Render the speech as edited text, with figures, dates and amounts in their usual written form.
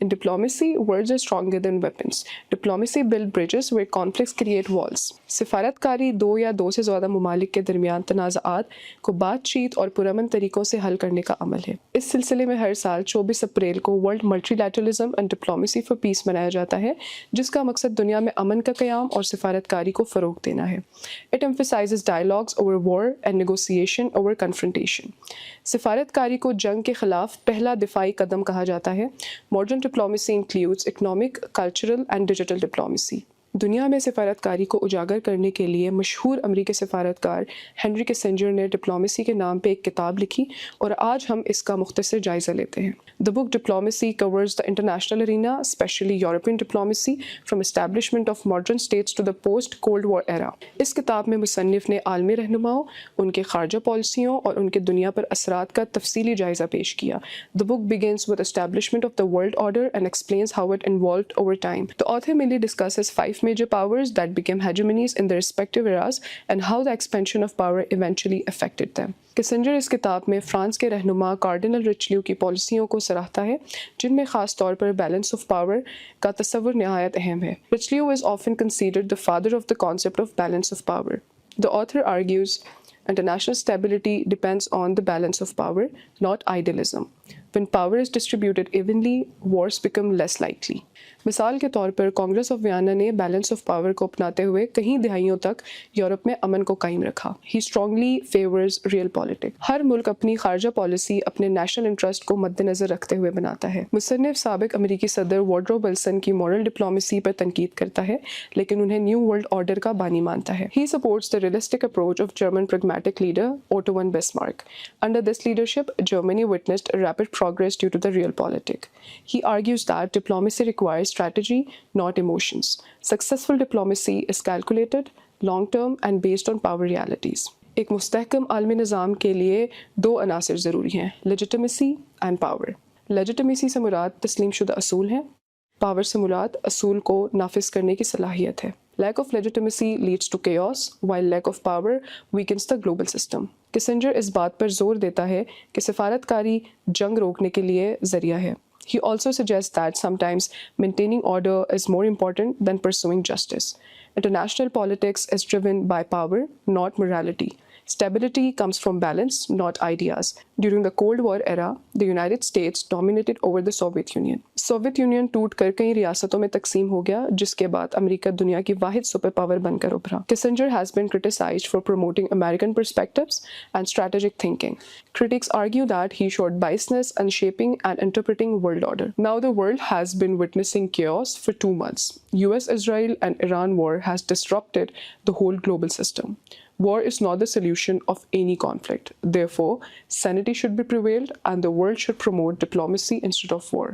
In diplomacy, words are stronger than weapons. Diplomacy builds bridges where conflicts create walls. सिफारतकारी दो या दो से ज़्यादा ममालिक के दरमियान तनाज़ात को बातचीत और पुरअमन तरीक़ों से हल करने का अमल है। इस सिलसिले में हर साल 24 अप्रैल को world multilateralism and diplomacy for piece मनाया जाता है, जिसका मकसद दुनिया में अमन का क़याम और सिफारतकारी को फ़रोग़ देना है। It emphasizes dialogues over war and negotiation over confrontation. सिफारतकारी को जंग के ख़िलाफ़ पहला दिफाई कदम कहा जाता है। Modern diplomacy includes economic, cultural and digital diplomacy. दुनिया में सिफारतकारी को उजागर करने के लिए मशहूर अमरीकी सिफारतकार हेनरी किसिंजर ने डिप्लोमेसी के नाम पे एक किताब लिखी और आज हम इसका मुख्तसर जायज़ा लेते हैं। The book diplomacy covers the international arena, specially European diplomacy from establishment of modern states to the post cold war era. इस किताब में मुसन्निफ ने आलमी रहनुमाओं, उनके खारजा पॉलिसियों और उनके दुनिया पर असरात का तफसीली जायज़ा पेश किया। The book begins with establishment of the world order and explains how it involved over time. The author mainly discusses 5 major powers that became hegemonies in their respective eras and how the expansion of power eventually affected them. Kissinger इस किताब में France के रहनुमा cardinal रिचलियू की पॉलिसियों को सराहता है, जिनमें ख़ास तौर पर बैलेंस ऑफ पावर का तस्वुर नहायत अहम है। Richelieu is often considered the father of the concept of balance of power. The author argues international stability depends on the balance of power, not idealism. When power is distributed evenly, wars become less likely. मिसाल के तौर पर Congress of Vienna ने balance of power को अपनाते हुए कई दहाइयों तक यूरोप में अमन को कायम रखा। ही स्ट्रांगली फेवर्स रियल पॉलिटिक्स। हर मुल्क अपनी खारजा पॉलिसी अपने नेशनल इंटरेस्ट को मद्देनजर रखते हुए बनाता है। मुसन्निफ साबिक अमेरिकी सदर वुडरो विल्सन की मॉरल डिप्लोमेसी पर तनकीद करता है, लेकिन उन्हें न्यू वर्ल्ड ऑर्डर का बानी मानता है। He supports the realistic approach of German pragmatic leader Otto von Bismarck. Under this leadership, Germany witnessed rapid progress due to the realpolitik. He argues that diplomacy requires strategy, not emotions. Successful diplomacy is calculated, long-term and based on power realities. एक मुस्तहकम आलमी निज़ाम के लिए दो अनासर ज़रूरी हैं, legitimacy and power. Legitimacy से मुराद तस्लीम शुदा असूल हैं, पावर से मुराद असूल को नाफिज करने की सलाहियत है। Lack of legitimacy leads to chaos, while lack of power weakens the global system. Kissinger इस बात पर जोर देता है कि सिफारतकारी जंग रोकने के लिए ज़रिया है। He also suggests that sometimes maintaining order is more important than pursuing justice. International politics is driven by power, not morality. Stability comes from balance, not ideas. During the Cold War era, the United States dominated over the Soviet Union. Soviet union टूट कर कई रियासतों में तकसीम हो गया, जिसके बाद अमेरिका दुनिया की वाहिद सुपर पावर बनकर उभरा। Kissinger has been criticized for promoting American perspectives and strategic thinking. Critics argue that he showed biasness in shaping and interpreting world order. Now the world has been witnessing chaos for 2 months. US-Israel and Iran war has disrupted the whole global system. War is not the solution of any conflict. Therefore, sanity should be prevailed and the world should promote diplomacy instead of war.